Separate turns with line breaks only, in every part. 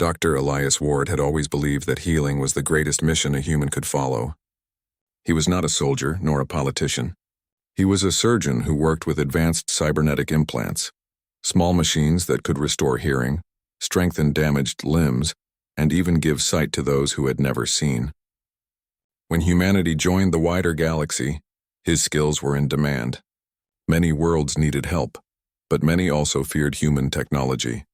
Dr. Elias Ward had always believed that healing was the greatest mission a human could follow. He was not a soldier nor a politician. He was a surgeon who worked with advanced cybernetic implants, small machines that could restore hearing, strengthen damaged limbs, and even give sight to those who had never seen. When humanity joined the wider galaxy, his skills were in demand. Many worlds needed help, but many also feared human technology.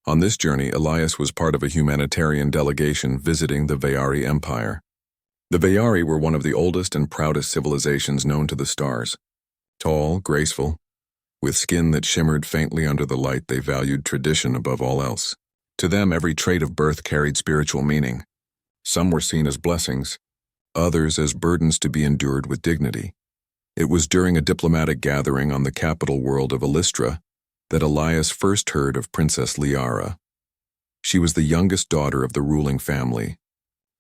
On this journey, Elias was part of a humanitarian delegation visiting the Veyari Empire. The Veyari were one of the oldest and proudest civilizations known to the stars. Tall, graceful, with skin that shimmered faintly under the light, they valued tradition above all else. To them, every trait of birth carried spiritual meaning. Some were seen as blessings, others as burdens to be endured with dignity. It was during a diplomatic gathering on the capital world of Elistra that Elias first heard of Princess Liara. She was the youngest daughter of the ruling family.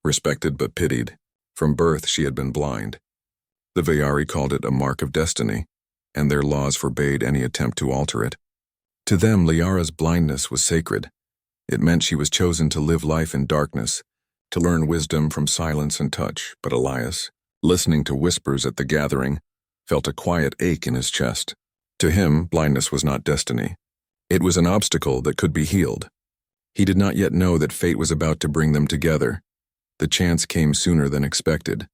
Respected but pitied, from birth she had been blind. The Veyari called it a mark of destiny, and their laws forbade any attempt to alter it. To them, Liara's blindness was sacred. It meant she was chosen to live life in darkness, to learn wisdom from silence and touch. But Elias, listening to whispers at the gathering, felt a quiet ache in his chest. To him, blindness was not destiny. It was an obstacle that could be healed. He did not yet know that fate was about to bring them together. The chance came sooner than expected.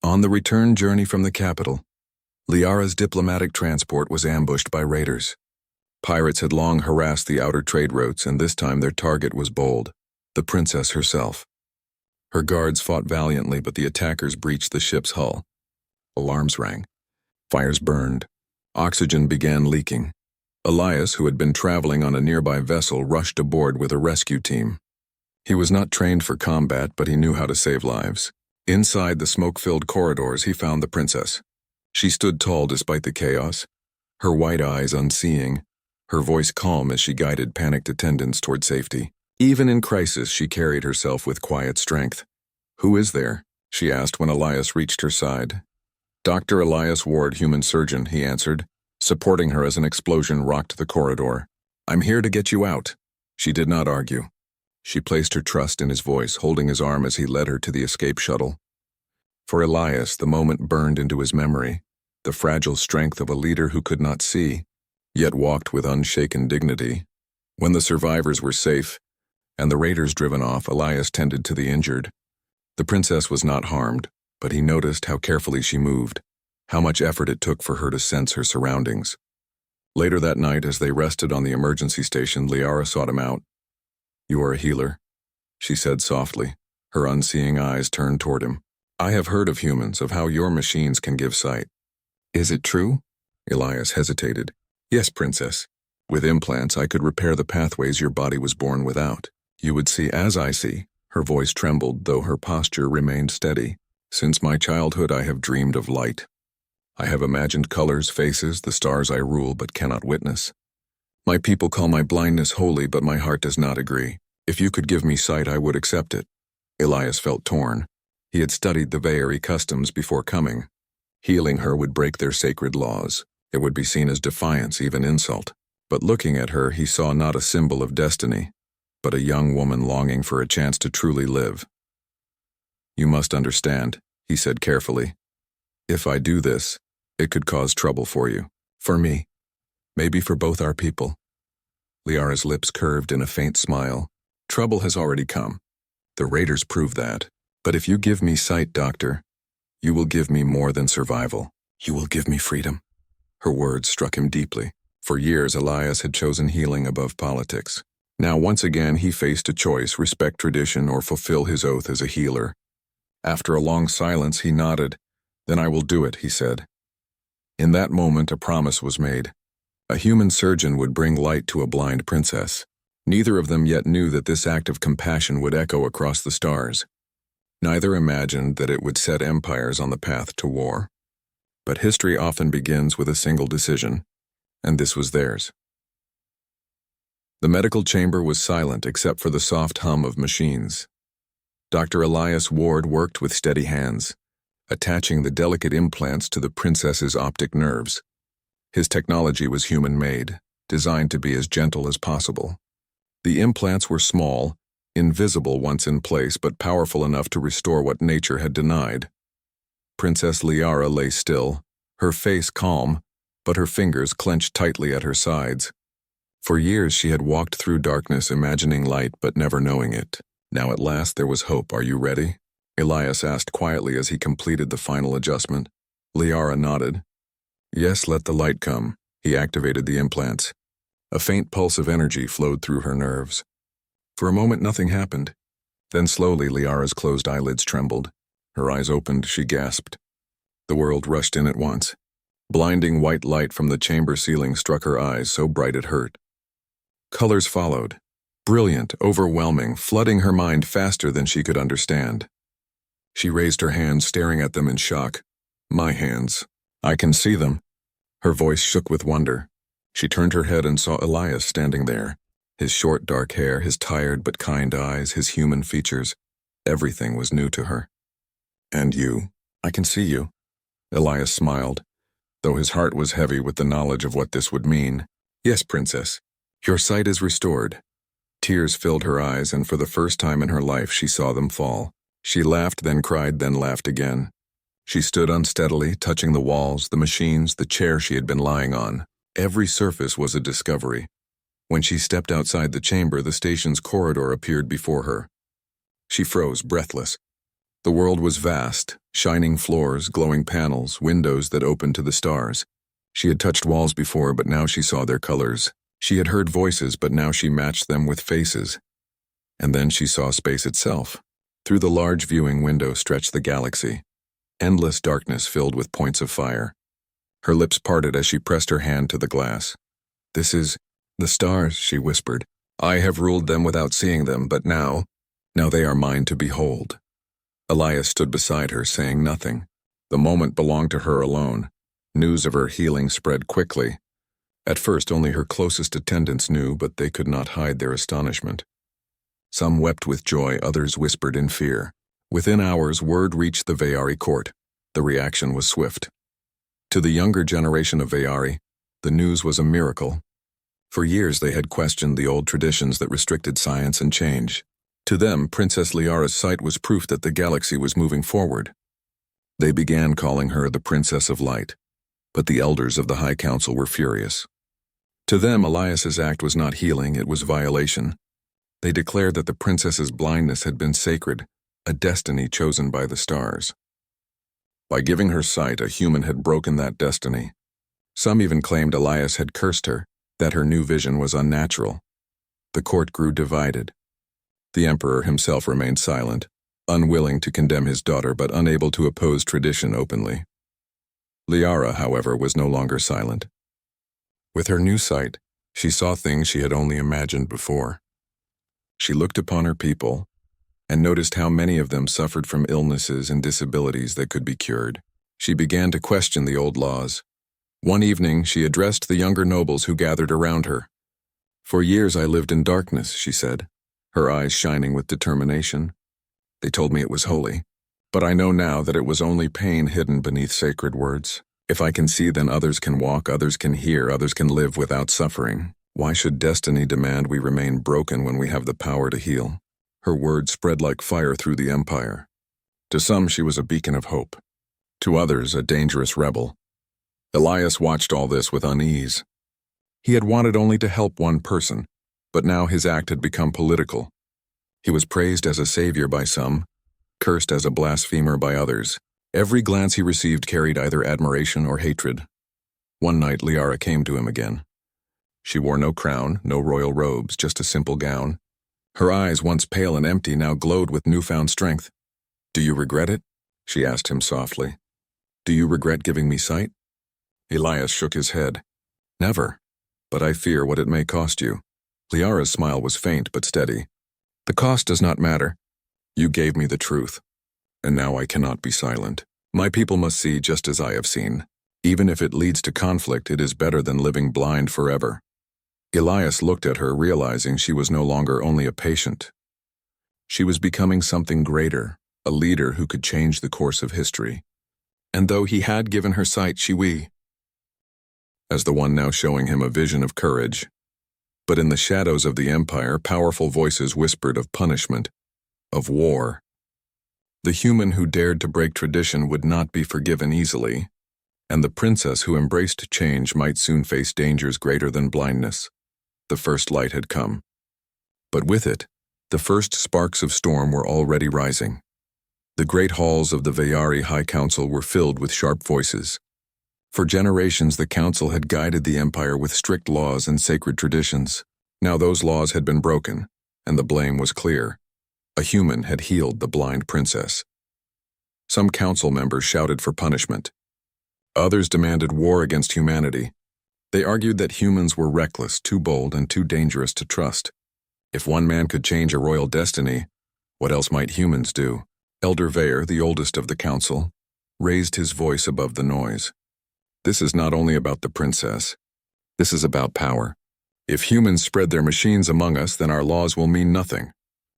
On the return journey from the capital, Liara's diplomatic transport was ambushed by raiders. Pirates had long harassed the outer trade routes, and this time their target was bold, the princess herself. Her guards fought valiantly, but the attackers breached the ship's hull. Alarms rang. Fires burned. Oxygen began leaking. Elias, who had been traveling on a nearby vessel, rushed aboard with a rescue team. He was not trained for combat, but he knew how to save lives. Inside the smoke-filled corridors, he found the princess. She stood tall despite the chaos, her white eyes unseeing, her voice calm as she guided panicked attendants toward safety. Even in crisis, she carried herself with quiet strength. "Who is there?" she asked when Elias reached her side. "Dr. Elias Ward, human surgeon," he answered, supporting her as an explosion rocked the corridor. "I'm here to get you out." She did not argue. She placed her trust in his voice, holding his arm as he led her to the escape shuttle. For Elias, the moment burned into his memory, the fragile strength of a leader who could not see, yet walked with unshaken dignity. When the survivors were safe, and the raiders driven off, Elias tended to the injured. The princess was not harmed, but he noticed how carefully she moved, how much effort it took for her to sense her surroundings. Later that night, as they rested on the emergency station, Liara sought him out. "You are a healer," she said softly, her unseeing eyes turned toward him. "I have heard of humans, of how your machines can give sight." "Is it true?" Elias hesitated. "Yes, princess. With implants, I could repair the pathways your body was born without. You would see as I see." Her voice trembled, though her posture remained steady. "Since my childhood, I have dreamed of light. I have imagined colors, faces, the stars I rule but cannot witness. My people call my blindness holy, but my heart does not agree. If you could give me sight, I would accept it." Elias felt torn. He had studied the Veyari customs before coming. Healing her would break their sacred laws. It would be seen as defiance, even insult. But looking at her, he saw not a symbol of destiny, but a young woman longing for a chance to truly live. "You must understand," he said carefully. "If I do this, it could cause trouble for you. For me. Maybe for both our people." Liara's lips curved in a faint smile. "Trouble has already come. The raiders prove that. But if you give me sight, doctor, you will give me more than survival. You will give me freedom." Her words struck him deeply. For years, Elias had chosen healing above politics. Now, once again, he faced a choice: respect tradition or fulfill his oath as a healer. After a long silence, he nodded. "Then I will do it," he said. In that moment, a promise was made. A human surgeon would bring light to a blind princess. Neither of them yet knew that this act of compassion would echo across the stars. Neither imagined that it would set empires on the path to war. But history often begins with a single decision, and this was theirs. The medical chamber was silent except for the soft hum of machines. Dr. Elias Ward worked with steady hands, attaching the delicate implants to the princess's optic nerves. His technology was human-made, designed to be as gentle as possible. The implants were small, invisible once in place, but powerful enough to restore what nature had denied. Princess Liara lay still, her face calm, but her fingers clenched tightly at her sides. For years she had walked through darkness imagining light but never knowing it. Now at last there was hope. "Are you ready?" Elias asked quietly as he completed the final adjustment. Liara nodded. "Yes, let the light come." He activated the implants. A faint pulse of energy flowed through her nerves. For a moment nothing happened. Then slowly Liara's closed eyelids trembled. Her eyes opened, she gasped. The world rushed in at once. Blinding white light from the chamber ceiling struck her eyes so bright it hurt. Colors followed. Brilliant, overwhelming, flooding her mind faster than she could understand. She raised her hands, staring at them in shock. "My hands. I can see them." Her voice shook with wonder. She turned her head and saw Elias standing there. His short dark hair, his tired but kind eyes, his human features. Everything was new to her. "And you. I can see you." Elias smiled, though his heart was heavy with the knowledge of what this would mean. "Yes, Princess. Your sight is restored." Tears filled her eyes, and for the first time in her life she saw them fall. She laughed, then cried, then laughed again. She stood unsteadily, touching the walls, the machines, the chair she had been lying on. Every surface was a discovery. When she stepped outside the chamber, the station's corridor appeared before her. She froze, breathless. The world was vast, shining floors, glowing panels, windows that opened to the stars. She had touched walls before, but now she saw their colors. She had heard voices, but now she matched them with faces. And then she saw space itself. Through the large viewing window stretched the galaxy. Endless darkness filled with points of fire. Her lips parted as she pressed her hand to the glass. "This is the stars," she whispered. "I have ruled them without seeing them, but now they are mine to behold." Elias stood beside her, saying nothing. The moment belonged to her alone. News of her healing spread quickly. At first only her closest attendants knew, but they could not hide their astonishment. Some wept with joy, others whispered in fear. Within hours, word reached the Veyari court. The reaction was swift. To the younger generation of Veyari, the news was a miracle. For years they had questioned the old traditions that restricted science and change. To them, Princess Liara's sight was proof that the galaxy was moving forward. They began calling her the Princess of Light, but the elders of the High Council were furious. To them, Elias's act was not healing, it was violation. They declared that the princess's blindness had been sacred, a destiny chosen by the stars. By giving her sight, a human had broken that destiny. Some even claimed Elias had cursed her, that her new vision was unnatural. The court grew divided. The emperor himself remained silent, unwilling to condemn his daughter but unable to oppose tradition openly. Liara, however, was no longer silent. With her new sight, she saw things she had only imagined before. She looked upon her people and noticed how many of them suffered from illnesses and disabilities that could be cured. She began to question the old laws. One evening, she addressed the younger nobles who gathered around her. "For years I lived in darkness," she said, her eyes shining with determination. "They told me it was holy, but I know now that it was only pain hidden beneath sacred words. If I can see, then others can walk, others can hear, others can live without suffering. Why should destiny demand we remain broken when we have the power to heal?" Her words spread like fire through the empire. To some, she was a beacon of hope. To others, a dangerous rebel. Elias watched all this with unease. He had wanted only to help one person, but now his act had become political. He was praised as a savior by some, cursed as a blasphemer by others. Every glance he received carried either admiration or hatred. One night, Liara came to him again. She wore no crown, no royal robes, just a simple gown. Her eyes, once pale and empty, now glowed with newfound strength. "Do you regret it?" she asked him softly. "Do you regret giving me sight?" Elias shook his head. "Never, but I fear what it may cost you." Liara's smile was faint but steady. "The cost does not matter. You gave me the truth, and now I cannot be silent. My people must see just as I have seen. Even if it leads to conflict, it is better than living blind forever." Elias looked at her, realizing she was no longer only a patient. She was becoming something greater, a leader who could change the course of history. And though he had given her sight, as the one now showing him a vision of courage, But in the shadows of the Empire, powerful voices whispered of punishment, of war. The human who dared to break tradition would not be forgiven easily, and the princess who embraced change might soon face dangers greater than blindness. The first light had come. But with it, the first sparks of storm were already rising. The great halls of the Veyari High Council were filled with sharp voices. For generations, the council had guided the empire with strict laws and sacred traditions. Now those laws had been broken, and the blame was clear. A human had healed the blind princess. Some council members shouted for punishment. Others demanded war against humanity. They argued that humans were reckless, too bold, and too dangerous to trust. If one man could change a royal destiny, what else might humans do? Elder Veyer, the oldest of the council, raised his voice above the noise. This is not only about the princess. This is about power. If humans spread their machines among us, then our laws will mean nothing.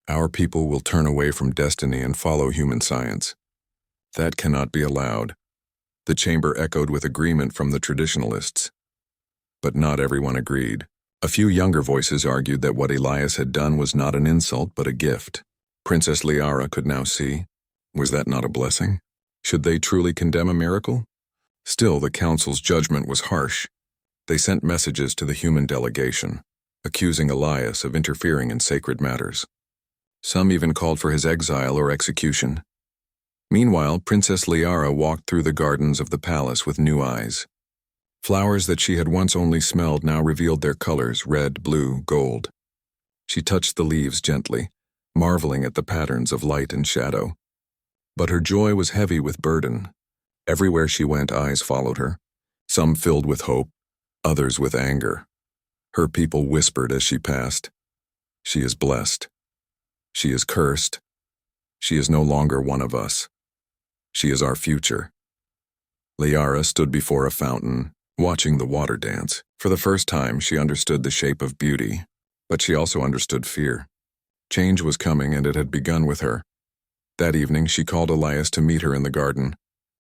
Our people will turn away from destiny and follow human science. That cannot be allowed. The chamber echoed with agreement from the traditionalists. But not everyone agreed. A few younger voices argued that what Elias had done was not an insult but a gift. Princess Liara could now see. Was that not a blessing? Should they truly condemn a miracle? Still, the council's judgment was harsh. They sent messages to the human delegation, accusing Elias of interfering in sacred matters. Some even called for his exile or execution. Meanwhile, Princess Liara walked through the gardens of the palace with new eyes. Flowers that she had once only smelled now revealed their colors: red, blue, gold. She touched the leaves gently, marveling at the patterns of light and shadow. But her joy was heavy with burden. Everywhere she went, eyes followed her, some filled with hope, others with anger. Her people whispered as she passed, "She is blessed. She is cursed. She is no longer one of us. She is our future." Liara stood before a fountain, watching the water dance. For the first time, she understood the shape of beauty, but she also understood fear. Change was coming, and it had begun with her. That evening, she called Elias to meet her in the garden.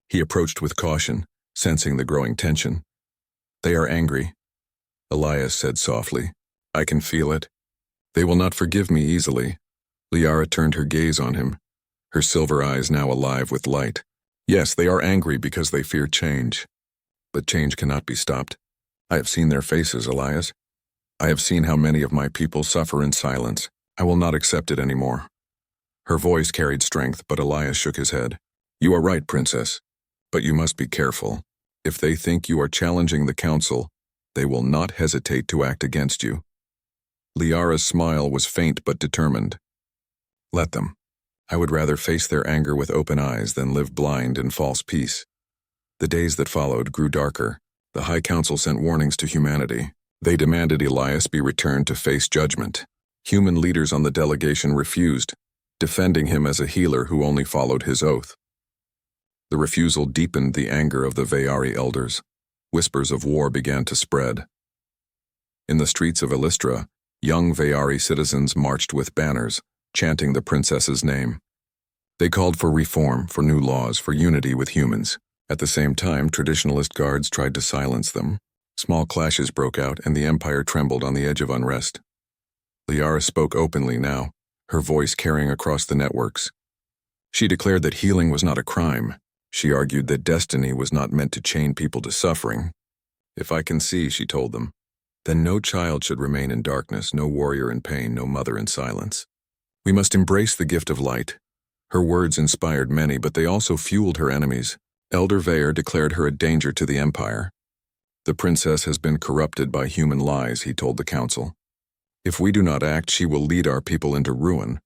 He approached with caution, sensing the growing tension. "They are angry," Elias said softly. "I can feel it. They will not forgive me easily." Liara turned her gaze on him, her silver eyes now alive with light. "Yes, they are angry because they fear change. But change cannot be stopped. I have seen their faces, Elias. I have seen how many of my people suffer in silence. I will not accept it anymore." Her voice carried strength, but Elias shook his head. "You are right, Princess. But you must be careful. If they think you are challenging the council, they will not hesitate to act against you." Liara's smile was faint but determined. "Let them. I would rather face their anger with open eyes than live blind in false peace." The days that followed grew darker. The High Council sent warnings to humanity. They demanded Elias be returned to face judgment. Human leaders on the delegation refused, defending him as a healer who only followed his oath. The refusal deepened the anger of the Veyari elders. Whispers of war began to spread. In the streets of Elistra, young Veyari citizens marched with banners, chanting the princess's name. They called for reform, for new laws, for unity with humans. At the same time, traditionalist guards tried to silence them. Small clashes broke out, and the empire trembled on the edge of unrest. Liara spoke openly now, her voice carrying across the networks. She declared that healing was not a crime. She argued that destiny was not meant to chain people to suffering. "If I can see," she told them, "then no child should remain in darkness, no warrior in pain, no mother in silence. We must embrace the gift of light." Her words inspired many, but they also fueled her enemies. Elder Veyer declared her a danger to the empire. "The princess has been corrupted by human lies," he told the council. "If we do not act, she will lead our people into ruin."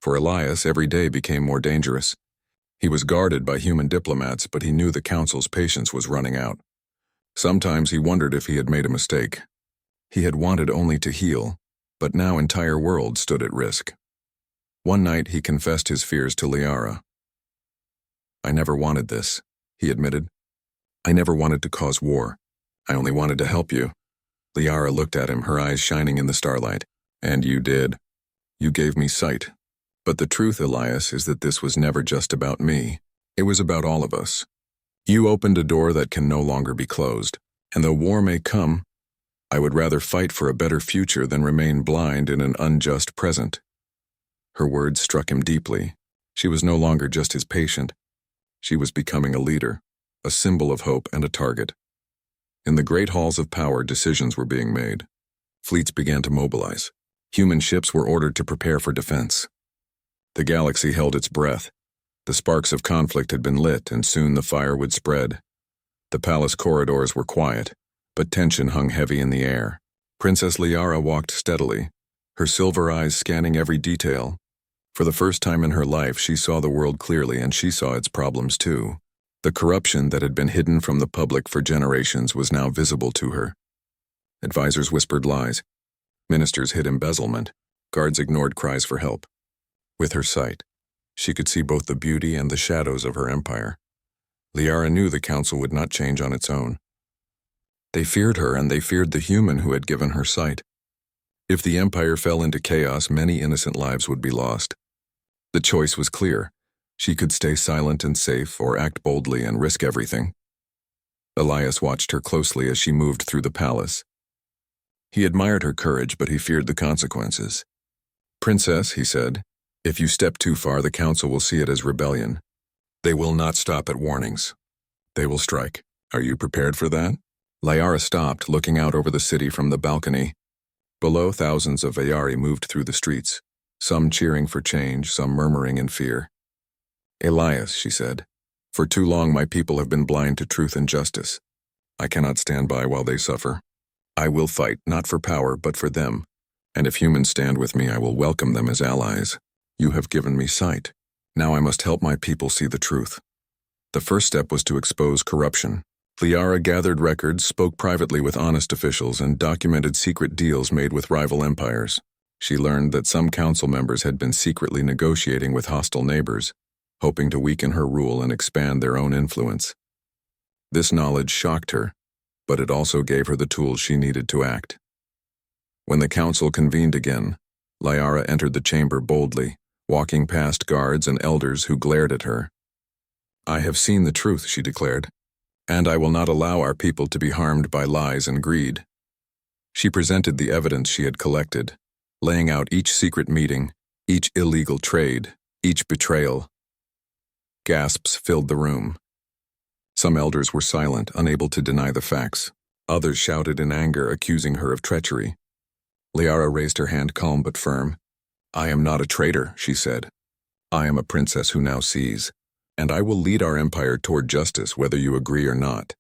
For Elias, every day became more dangerous. He was guarded by human diplomats, but he knew the council's patience was running out. Sometimes he wondered if he had made a mistake. He had wanted only to heal, but now entire worlds stood at risk. One night he confessed his fears to Liara. "I never wanted this," he admitted. "I never wanted to cause war. I only wanted to help you." Liara looked at him, her eyes shining in the starlight. "And you did. You gave me sight. But the truth, Elias, is that this was never just about me. It was about all of us. You opened a door that can no longer be closed, and though war may come, I would rather fight for a better future than remain blind in an unjust present. Her words struck him deeply. She was no longer just his patient. She was becoming a leader, a symbol of hope and a target. In the great halls of power, decisions were being made. Fleets began to mobilize. Human ships were ordered to prepare for defense. The galaxy held its breath. The sparks of conflict had been lit, and soon the fire would spread. The palace corridors were quiet, but tension hung heavy in the air. Princess Liara walked steadily, her silver eyes scanning every detail. For the first time in her life, she saw the world clearly, and she saw its problems too. The corruption that had been hidden from the public for generations was now visible to her. Advisors whispered lies. Ministers hid embezzlement. Guards ignored cries for help. With her sight, she could see both the beauty and the shadows of her empire. Liara knew the council would not change on its own. They feared her, and they feared the human who had given her sight. If the empire fell into chaos, many innocent lives would be lost. The choice was clear. She could stay silent and safe, or act boldly and risk everything. Elias watched her closely as she moved through the palace. He admired her courage, but he feared the consequences. "Princess," he said, "if you step too far, the council will see it as rebellion. They will not stop at warnings. They will strike. Are you prepared for that?" Liara stopped, looking out over the city from the balcony. Below, thousands of Veyari moved through the streets, some cheering for change, some murmuring in fear. "Elias," she said, "for too long my people have been blind to truth and justice. I cannot stand by while they suffer. I will fight, not for power, but for them. And if humans stand with me, I will welcome them as allies. You have given me sight. Now I must help my people see the truth." The first step was to expose corruption. Liara gathered records, spoke privately with honest officials, and documented secret deals made with rival empires. She learned that some council members had been secretly negotiating with hostile neighbors, hoping to weaken her rule and expand their own influence. This knowledge shocked her, but it also gave her the tools she needed to act. When the council convened again, Liara entered the chamber boldly, walking past guards and elders who glared at her. "I have seen the truth," she declared, "and I will not allow our people to be harmed by lies and greed." She presented the evidence she had collected, laying out each secret meeting, each illegal trade, each betrayal. Gasps filled the room. Some elders were silent, unable to deny the facts. Others shouted in anger, accusing her of treachery. Liara raised her hand, calm but firm. "I am not a traitor," she said. "I am a princess who now sees, and I will lead our empire toward justice whether you agree or not."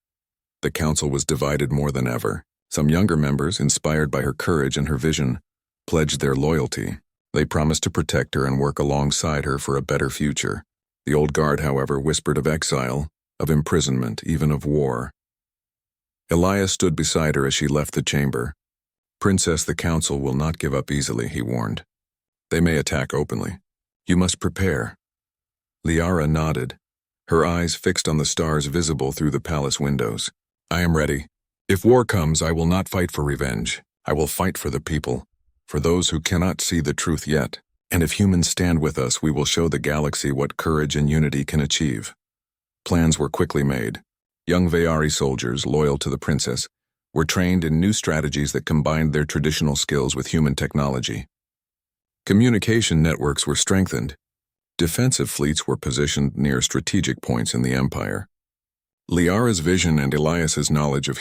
The council was divided more than ever. Some younger members, inspired by her courage and her vision, pledged their loyalty. They promised to protect her and work alongside her for a better future. The old guard, however, whispered of exile, of imprisonment, even of war. Elias stood beside her as she left the chamber. "Princess, the council will not give up easily," he warned. "They may attack openly. You must prepare." Liara nodded, her eyes fixed on the stars visible through the palace windows. "I am ready. If war comes, I will not fight for revenge. I will fight for the people, for those who cannot see the truth yet. And if humans stand with us, we will show the galaxy what courage and unity can achieve." Plans were quickly made. Young Veyari soldiers, loyal to the princess, were trained in new strategies that combined their traditional skills with human technology. Communication networks were strengthened. Defensive fleets were positioned near strategic points in the empire. Liara's vision and Elias's knowledge of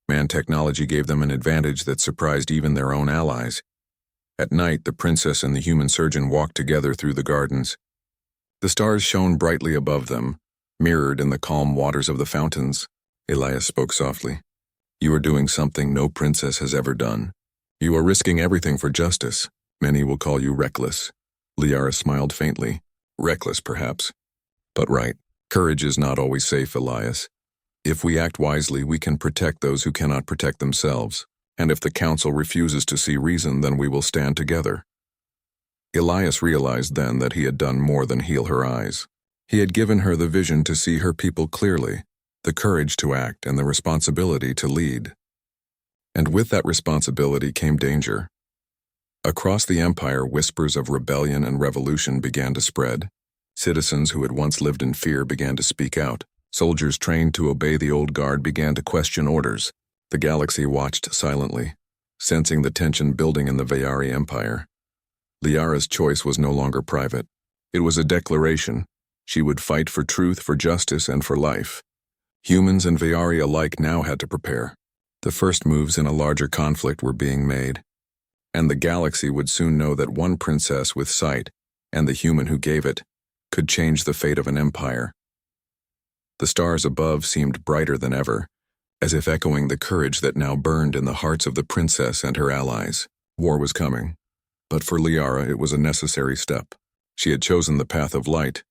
man technology gave them an advantage that surprised even their own allies. At night, the princess and the human surgeon walked together through the gardens. The stars shone brightly above them, mirrored in the calm waters of the fountains. Elias spoke softly. "You are doing something no princess has ever done. You are risking everything for justice. Many will call you reckless." Liara smiled faintly. "Reckless, perhaps. But right. Courage is not always safe, Elias. If we act wisely, we can protect those who cannot protect themselves. And if the council refuses to see reason, then we will stand together." Elias realized then that he had done more than heal her eyes. He had given her the vision to see her people clearly, the courage to act, and the responsibility to lead. And with that responsibility came danger. Across the empire, whispers of rebellion and revolution began to spread. Citizens who had once lived in fear began to speak out. Soldiers trained to obey the old guard began to question orders. The galaxy watched silently, sensing the tension building in the Veyari Empire. Liara's choice was no longer private. It was a declaration. She would fight for truth, for justice, and for life. Humans and Veyari alike now had to prepare. The first moves in a larger conflict were being made, and the galaxy would soon know that one princess with sight, and the human who gave it, could change the fate of an empire. The stars above seemed brighter than ever, as if echoing the courage that now burned in the hearts of the princess and her allies. War was coming, but for Liara it was a necessary step. She had chosen the path of light,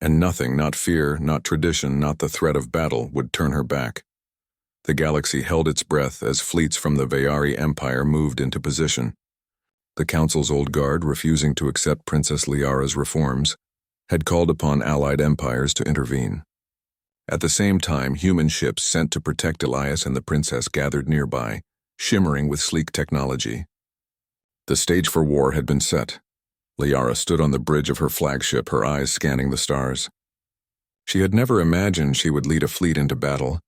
and nothing, not fear, not tradition, not the threat of battle, would turn her back. The galaxy held its breath as fleets from the Veyari Empire moved into position. The Council's old guard, refusing to accept Princess Liara's reforms, had called upon allied empires to intervene. At the same time, human ships sent to protect Elias and the princess gathered nearby, shimmering with sleek technology. The stage for war had been set. Liara stood on the bridge of her flagship, her eyes scanning the stars. She had never imagined she would lead a fleet into battle,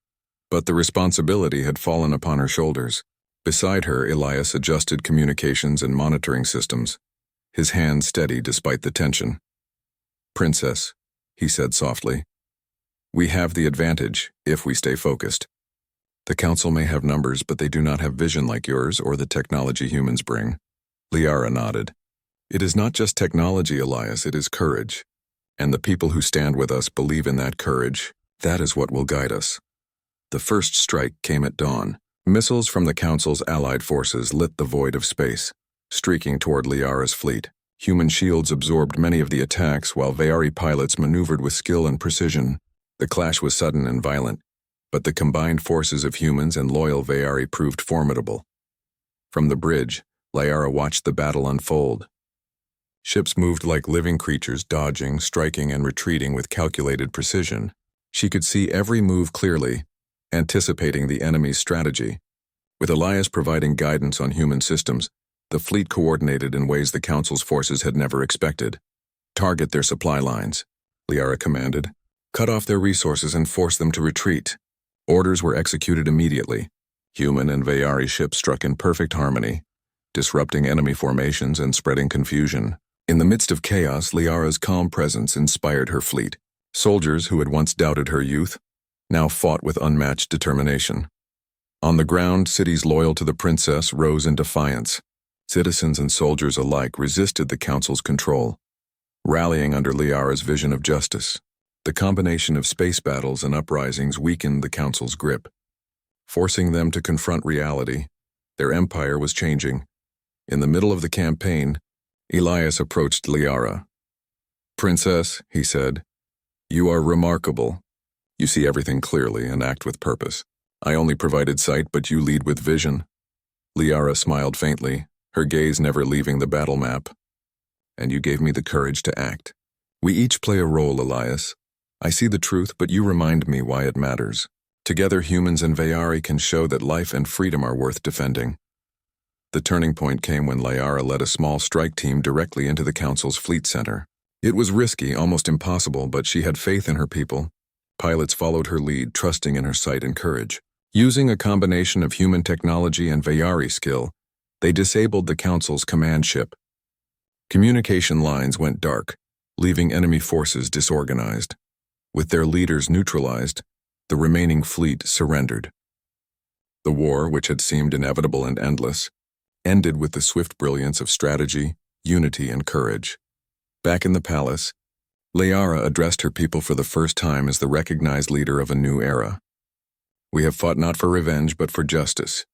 but the responsibility had fallen upon her shoulders. Beside her, Elias adjusted communications and monitoring systems, his hands steady despite the tension. "Princess," he said softly, "we have the advantage if we stay focused. The Council may have numbers, but they do not have vision like yours or the technology humans bring." Liara nodded. "It is not just technology, Elias, it is courage. And the people who stand with us believe in that courage. That is what will guide us." The first strike came at dawn. Missiles from the Council's allied forces lit the void of space, streaking toward Liara's fleet. Human shields absorbed many of the attacks, while Veyari pilots maneuvered with skill and precision. The clash was sudden and violent, but the combined forces of humans and loyal Veyari proved formidable. From the bridge, Liara watched the battle unfold. Ships moved like living creatures, dodging, striking, and retreating with calculated precision. She could see every move clearly, anticipating the enemy's strategy. With Elias providing guidance on human systems, the fleet coordinated in ways the Council's forces had never expected. "Target their supply lines," Liara commanded. "Cut off their resources and force them to retreat." Orders were executed immediately. Human and Veyari ships struck in perfect harmony, disrupting enemy formations and spreading confusion. In the midst of chaos, Liara's calm presence inspired her fleet. Soldiers who had once doubted her youth now fought with unmatched determination. On the ground, cities loyal to the princess rose in defiance. Citizens and soldiers alike resisted the Council's control, rallying under Liara's vision of justice. The combination of space battles and uprisings weakened the Council's grip, forcing them to confront reality. Their empire was changing. In the middle of the campaign, Elias approached Liara. "Princess," he said, "you are remarkable. You see everything clearly and act with purpose. I only provided sight, but you lead with vision." Liara smiled faintly, her gaze never leaving the battle map. "And you gave me the courage to act. We each play a role, Elias. I see the truth, but you remind me why it matters. Together, humans and Veyari can show that life and freedom are worth defending." The turning point came when Liara led a small strike team directly into the Council's fleet center. It was risky, almost impossible, but she had faith in her people. Pilots followed her lead, trusting in her sight and courage. Using a combination of human technology and Veyari skill, they disabled the Council's command ship. Communication lines went dark, leaving enemy forces disorganized. With their leaders neutralized, the remaining fleet surrendered. The war, which had seemed inevitable and endless, ended with the swift brilliance of strategy, unity, and courage. Back in the palace, Liara addressed her people for the first time as the recognized leader of a new era. "We have fought not for revenge, but for justice.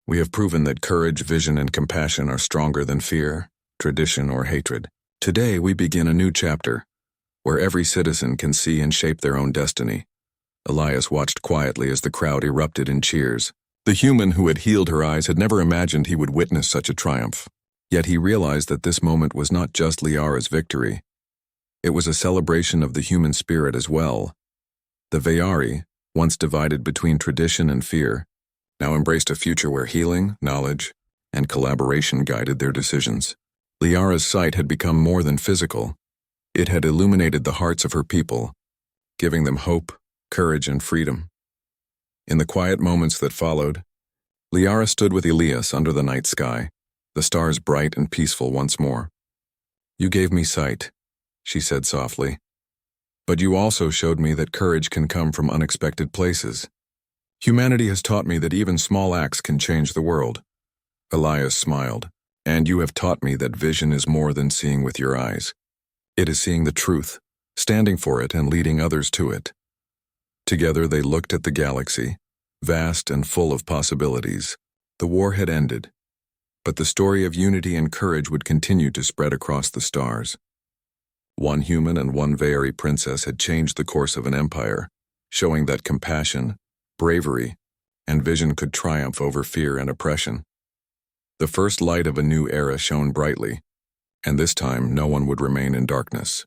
We have proven that courage, vision, and compassion are stronger than fear, tradition, or hatred. Today we begin a new chapter, where every citizen can see and shape their own destiny." Elias watched quietly as the crowd erupted in cheers. The human who had healed her eyes had never imagined he would witness such a triumph. Yet he realized that this moment was not just Liara's victory. It was a celebration of the human spirit as well. The Veyari, once divided between tradition and fear, now embraced a future where healing, knowledge, and collaboration guided their decisions. Liara's sight had become more than physical. It had illuminated the hearts of her people, giving them hope, courage, and freedom. In the quiet moments that followed, Liara stood with Elias under the night sky, the stars bright and peaceful once more. "You gave me sight," she said softly. "But you also showed me that courage can come from unexpected places. Humanity has taught me that even small acts can change the world." Elias smiled. "And you have taught me that vision is more than seeing with your eyes. It is seeing the truth, standing for it and leading others to it." Together they looked at the galaxy, vast and full of possibilities. The war had ended, but the story of unity and courage would continue to spread across the stars. One human and one Veeri princess had changed the course of an empire, showing that compassion, bravery, and vision could triumph over fear and oppression. The first light of a new era shone brightly, and this time no one would remain in darkness.